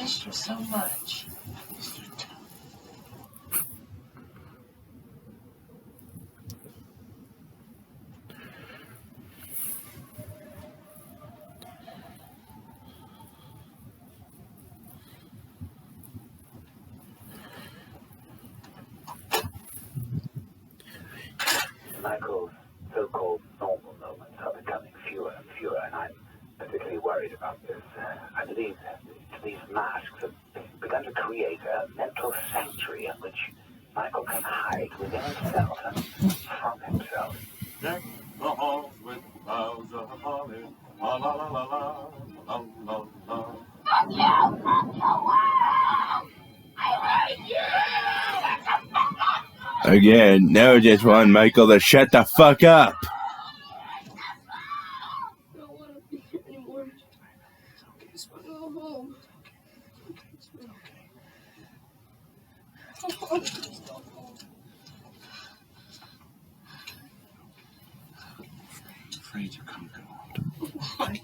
missed you so much. Michael's so-called normal moments are becoming fewer and fewer, and I'm particularly worried about this. I believe these masks have begun to create a mental sanctuary in which Michael can hide within himself and from himself. Deck the halls with boughs of holly, la la la la la, la la la. Again, now just want Michael to shut the fuck up. I don't want to be here anymore. I just want to go home. Please go home. I'm afraid you can't go on. Why?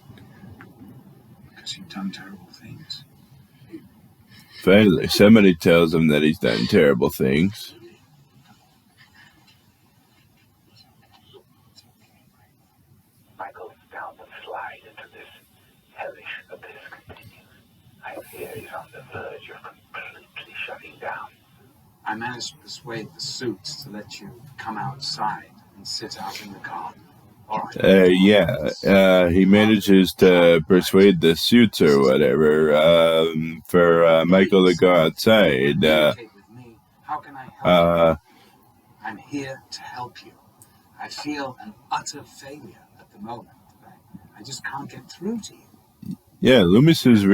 Because you've done terrible things. Finally, somebody tells him that he's done terrible things. Michael's downward slide into this hellish abyss continues. I fear he's on the verge of completely shutting down. I managed to persuade the suits to let you come outside and sit out in the garden. All right. He manages to persuade the suits or whatever for Michael to go outside. Communicate with me. How can I help you? I'm here to help you. I feel an utter failure at the moment. I just can't get through to you. Yeah, Loomis is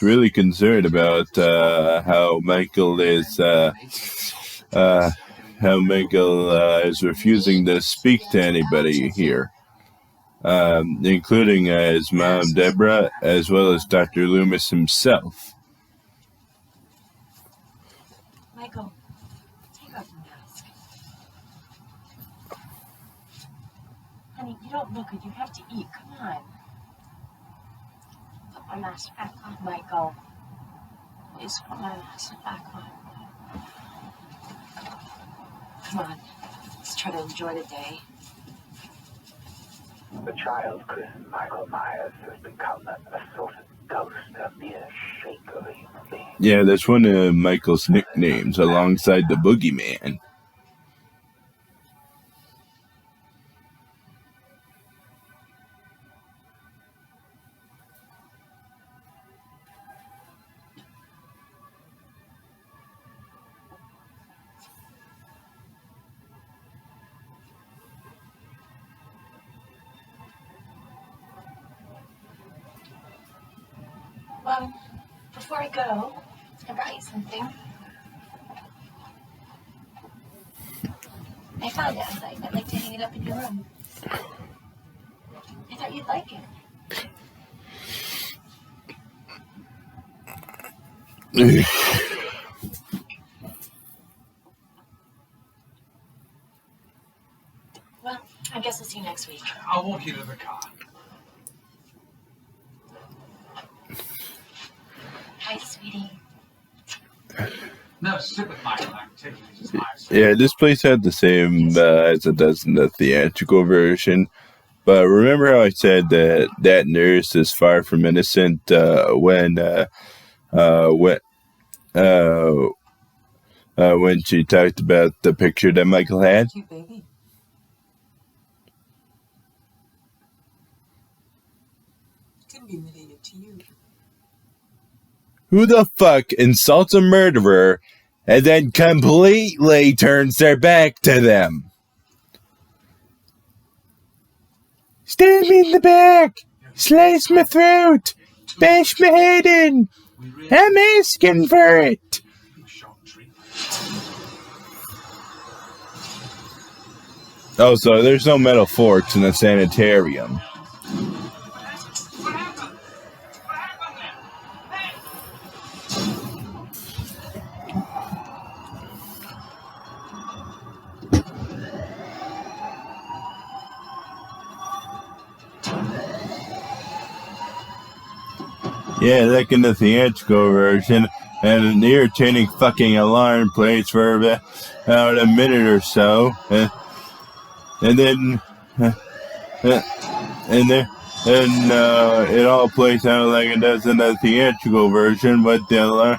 really concerned about how Michael is refusing to speak to anybody here, including his mom Deborah, as well as Dr. Loomis himself. Michael, take off your mask. Honey, you don't look good. You have to eat. Come on. Put my mask back on, Michael. Please put my mask back on. Come on. Let's try to enjoy the day. The child christened Michael Myers has become a sort of ghost, a mere shape of a human being. Yeah, that's one of Michael's nicknames, alongside the Boogeyman. Well, before I go, I brought you something. I found it. I thought you might like to hang it up in your room. I thought you'd like it. Well, I guess I'll see you next week. I'll walk you to the car. Hi, sweetie. No, sit with Michael. I'm taking it as nice. Yeah, this place had the same as it does in the theatrical version. But remember how I said that nurse is far from innocent when she talked about the picture that Michael had? Cute baby. Couldn't be related to you. Who the fuck insults a murderer and then completely turns their back to them? Stab me in the back! Slice my throat! Bash my head in! I'm asking for it! Oh, so there's no metal forks in the sanitarium. Yeah, like in the theatrical version, and an irritating fucking alarm plays for about a minute or so, and then it all plays out like it does in the theatrical version, but the alarm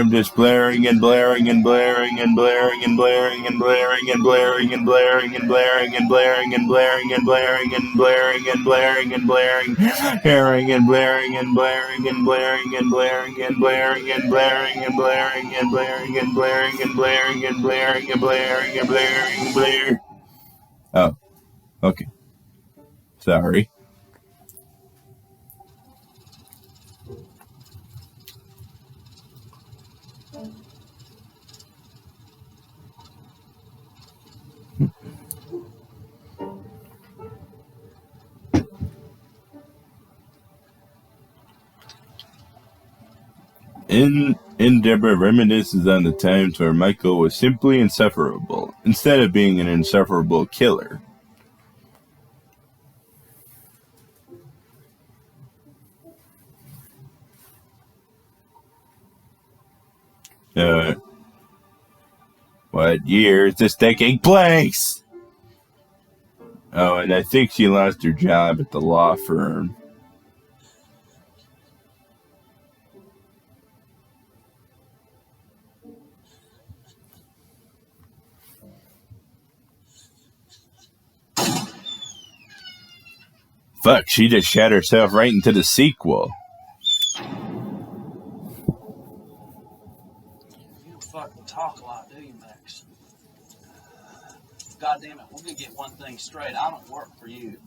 just blaring and blaring and blaring and blaring and blaring and blaring and blaring and blaring and blaring and blaring and blaring and blaring and blaring and blaring and blaring, blaring and blaring and blaring and blaring and blaring and blaring and blaring and blaring and blaring and blaring and blaring and blaring and blaring and blaring and blaring. Oh, okay. Sorry. Deborah reminisces on the times where Michael was simply insufferable, instead of being an insufferable killer. What year is this taking place? Oh, and I think she lost her job at the law firm. Fuck, she just shot herself right into the sequel. You don't fucking talk a lot, do you, Max? God damn it, we're gonna get one thing straight. I don't work for you.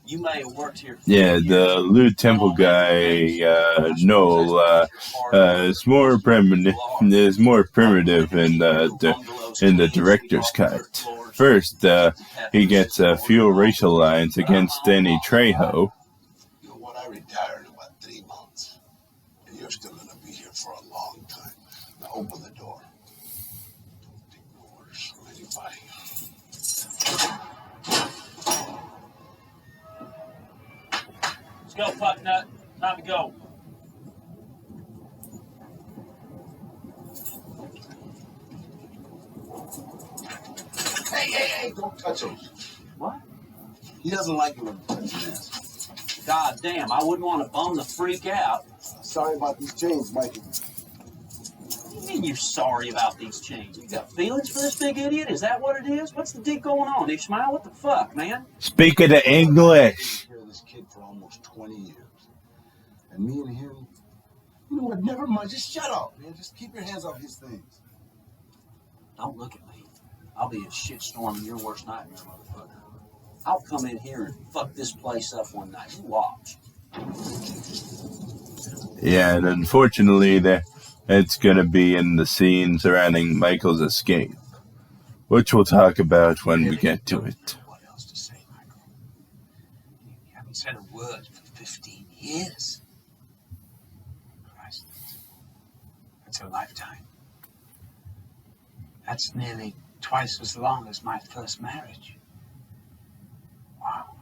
You may have worked here for the Lou Temple guy, Noel, is more primitive in the director's cut. First, he gets a few racial lines against Danny Trejo. You know what? I retired in about 3 months, and you're still gonna be here for a long time. Now open the door. Don't take no orders from anybody. Let's go, fucknut. Time to go. Hey, don't touch him. What? He doesn't like it when you touch his ass. God damn, I wouldn't want to bum the freak out. Sorry about these chains, Mikey. What do you mean you're sorry about these chains? You got feelings for this big idiot? Is that what it is? What's the dick going on, Ishmael? What the fuck, man? Speak of the English. I've been taking care of this kid for almost 20 years. And me and him, you know what, never mind. Just shut up, man. Just keep your hands off his things. Don't look at me. I'll be a shitstorm in your worst nightmare, motherfucker. I'll come in here and fuck this place up one night. You watch. Yeah, and unfortunately, it's going to be in the scene surrounding Michael's escape, which we'll talk about when we get to it. What else to say, Michael? You haven't said a word for 15 years. Christ, that's a lifetime. That's nearly twice as long as my first marriage. Wow.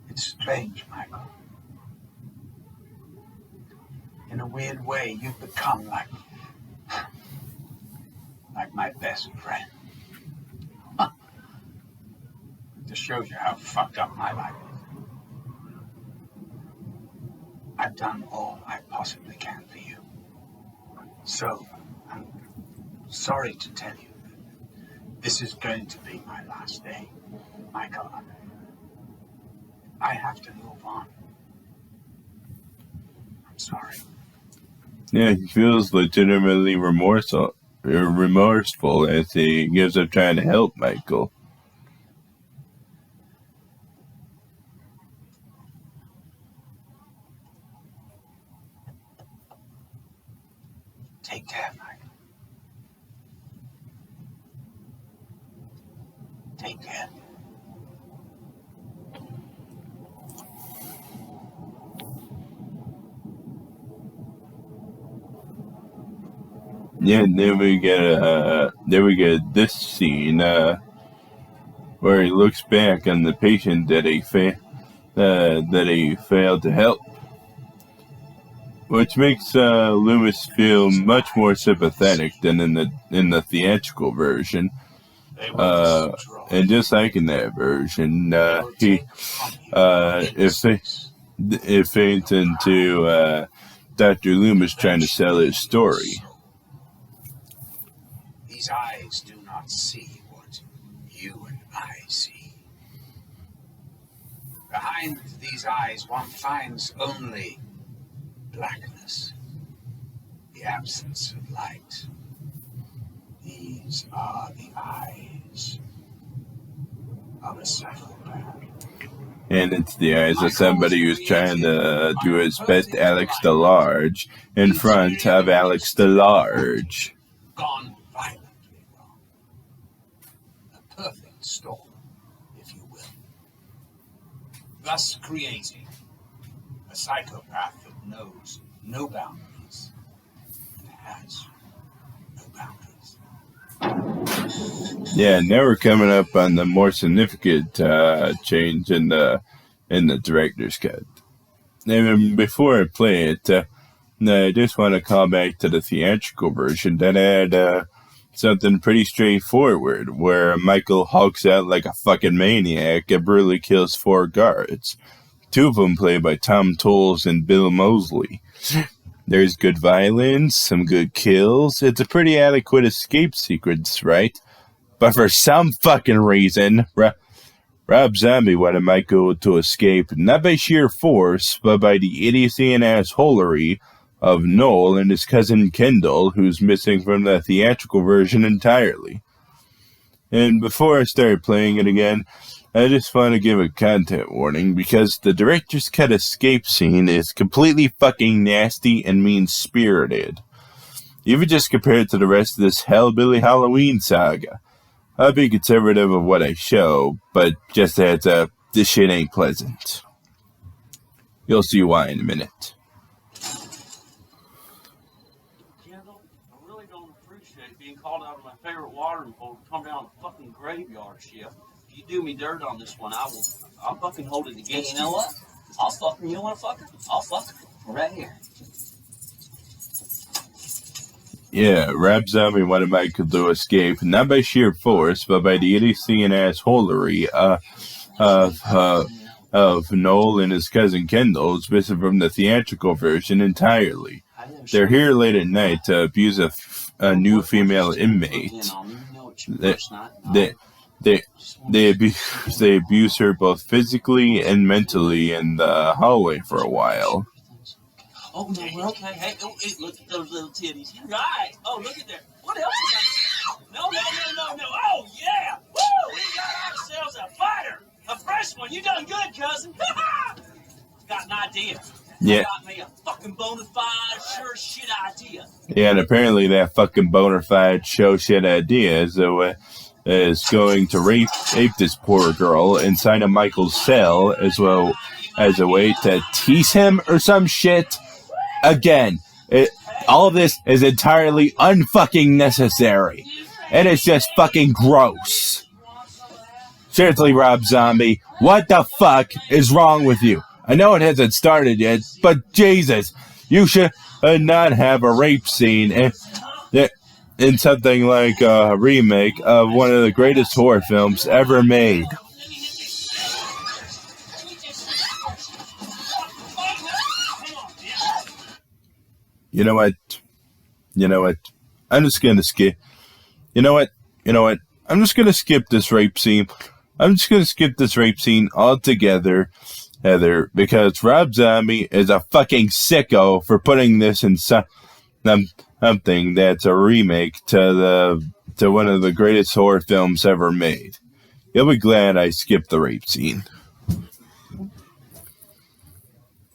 It's strange, Michael. In a weird way, you've become like my best friend. Huh. It just shows you how fucked up my life is. I've done all I possibly can for you. So, I'm sorry to tell you that this is going to be my last day, Michael. I have to move on. I'm sorry. Yeah, he feels legitimately remorseful as he gives up trying to help Michael. Take care, Michael. Take care. Yeah, then we get this scene where he looks back on the patient that he failed to help. which makes Loomis feel much more sympathetic than in the theatrical version. And just like in that version, it fades into Dr. Loomis trying to sell his story. These eyes do not see what you and I see. Behind these eyes, one finds only blackness, the absence of light. These are the eyes of a psychopath. And it's the eyes of somebody who's trying to do his best Alex DeLarge in front of Alex DeLarge. Gone violently wrong. A perfect storm, if you will. Thus creating a psychopath that knows no boundaries and has no boundaries. Yeah, now we're coming up on the more significant change in the director's cut. And before I play it, I just want to call back to the theatrical version that had something pretty straightforward, where Michael hulks out like a fucking maniac and brutally kills 4 guards. 2 of them played by Tom Tolles and Bill Moseley. There's good violence, some good kills. It's a pretty adequate escape sequence, right? But for some fucking reason, Rob Zombie wanted Michael to escape not by sheer force, but by the idiocy and assholery of Noel and his cousin Kendall, who's missing from the theatrical version entirely. And before I start playing it again, I just want to give a content warning, because the director's cut escape scene is completely fucking nasty and mean-spirited. Even just compared to the rest of this Hellbilly Halloween saga. I'll be conservative of what I show, but just a heads up, this shit ain't pleasant. You'll see why in a minute. Kendall, I really don't appreciate being called out of my favorite watering hole to come down a fucking graveyard shift. If you do me dirt on this one, I'll fucking hold it against you. You know what? I'll fuck her. You want to fuck her? I'll fuck her. Right here. Yeah, Rob Zombie wanted Michael to escape, not by sheer force, but by the idiocy and assholery of Noel and his cousin Kendall, who's missing from the theatrical version entirely. They're here late at night to abuse a new female inmate. They abuse her both physically and mentally in the hallway for a while. Oh, no, we're okay. Hey, look at those little titties. Right. Oh, look at that. What else is that? No. Oh, yeah. Woo! We got ourselves a fighter. A fresh one. You done good, cousin. Got an idea. Yeah. Got me a fucking bona fide, sure shit idea. Yeah, and apparently that fucking bona fide show shit idea is going to rape this poor girl inside of Michael's cell, as well as a way to tease him or some shit. Again, all of this is entirely unfucking necessary. And it's just fucking gross. Seriously, Rob Zombie, what the fuck is wrong with you? I know it hasn't started yet, but Jesus, you should not have a rape scene in something like a remake of one of the greatest horror films ever made. You know what? I'm just gonna skip. You know what? I'm just gonna skip this rape scene. I'm just gonna skip this rape scene altogether, Heather, because Rob Zombie is a fucking sicko for putting this in something that's a remake to one of the greatest horror films ever made. You'll be glad I skipped the rape scene.